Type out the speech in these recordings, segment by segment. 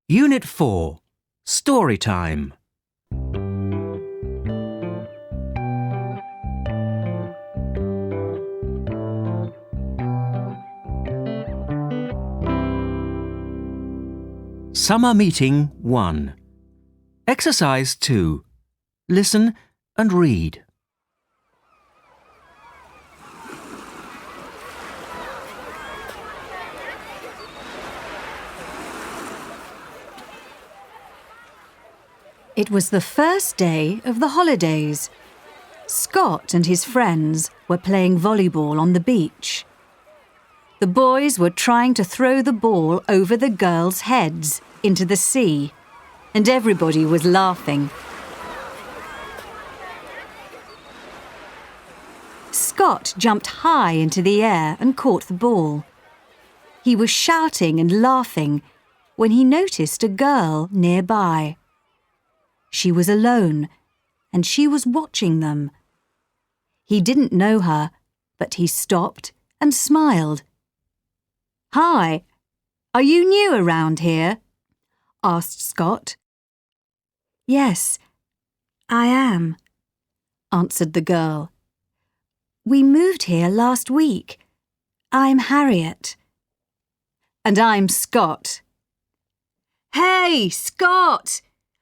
Unit 4. Story Time. Summer Meeting 1. Exercise 2. Listen and read. It was the first day of the holidays. Scott and his friends were playing volleyball on the beach. The boys were trying to throw the ball over the girls' heads into the sea, and everybody was laughing. Scott jumped high into the air and caught the ball. He was shouting and laughing when he noticed a girl nearby. She was alone, and she was watching them. He didn't know her, but he stopped and smiled. "Hi, are you new around here?" asked Scott. "Yes, I am," answered the girl. "We moved here last week. I'm Harriet." "And I'm Scott." "Hey, Scott!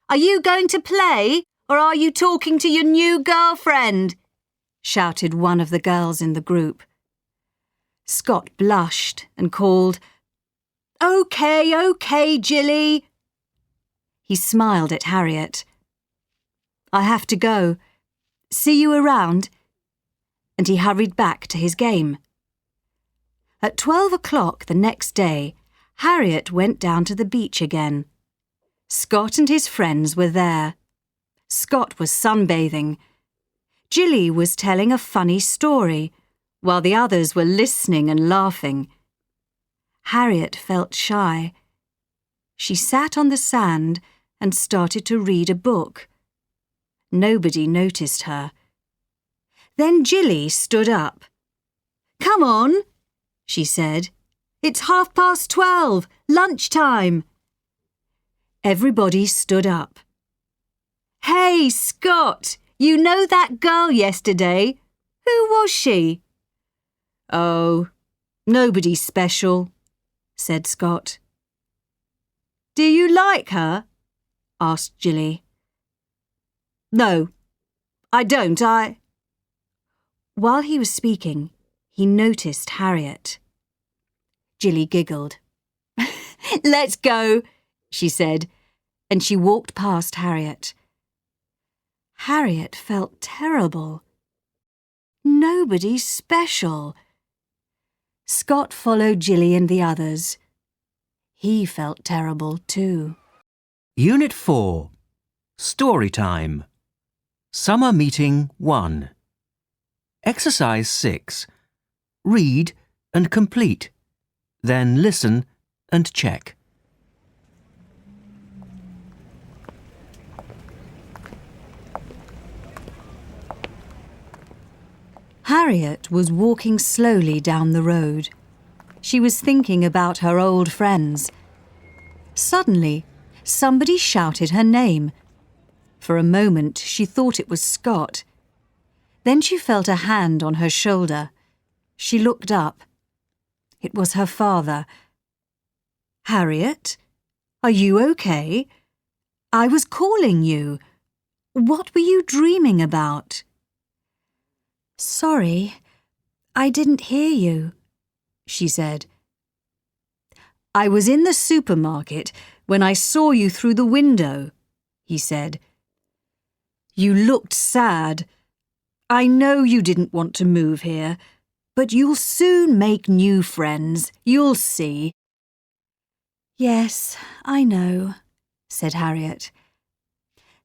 Are you going to play, or are you talking to your new girlfriend?" shouted one of the girls in the group. Scott blushed and called, Okay, Jilly." He smiled at Harriet. "I have to go. See you around." And he hurried back to his game. At 12 o'clock the next day, Harriet went down to the beach again. Scott and his friends were there. Scott was sunbathing. Jilly was telling a funny story, while the others were listening and laughing. Harriet felt shy. She sat on the sand and started to read a book. Nobody noticed her. Then Jilly stood up. "Come on," she said. "It's 12:30, lunchtime." Everybody stood up. "Hey, Scott, you know that girl yesterday? Who was she?" "Oh, nobody special," said Scott. "Do you like her?" asked Jilly. "No, I don't, While he was speaking, he noticed Harriet. Jilly giggled. "Let's go," she said, and she walked past Harriet. Harriet felt terrible. Nobody special. Scott followed Jilly and the others. He felt terrible too. Unit 4. Story Time. Summer Meeting 1. Exercise 6. Read and complete. Then listen and check. Harriet was walking slowly down the road. She was thinking about her old friends. Suddenly, somebody shouted her name. For a moment, she thought it was Scott. Then she felt a hand on her shoulder. She looked up. It was her father. "Harriet, are you okay? I was calling you. What were you dreaming about?" "Sorry, I didn't hear you," she said. "I was in the supermarket when I saw you through the window," he said. "You looked sad. I know you didn't want to move here, but you'll soon make new friends, you'll see." "Yes, I know," said Harriet.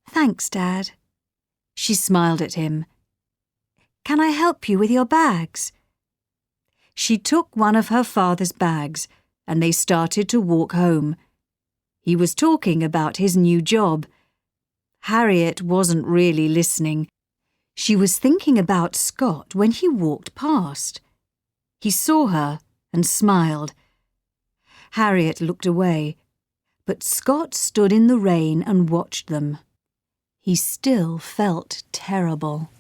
"Thanks, Dad." She smiled at him. "Can I help you with your bags?" She took one of her father's bags and they started to walk home. He was talking about his new job. Harriet wasn't really listening. She was thinking about Scott when he walked past. He saw her and smiled. Harriet looked away, But Scott stood in the rain and watched them. He still felt terrible.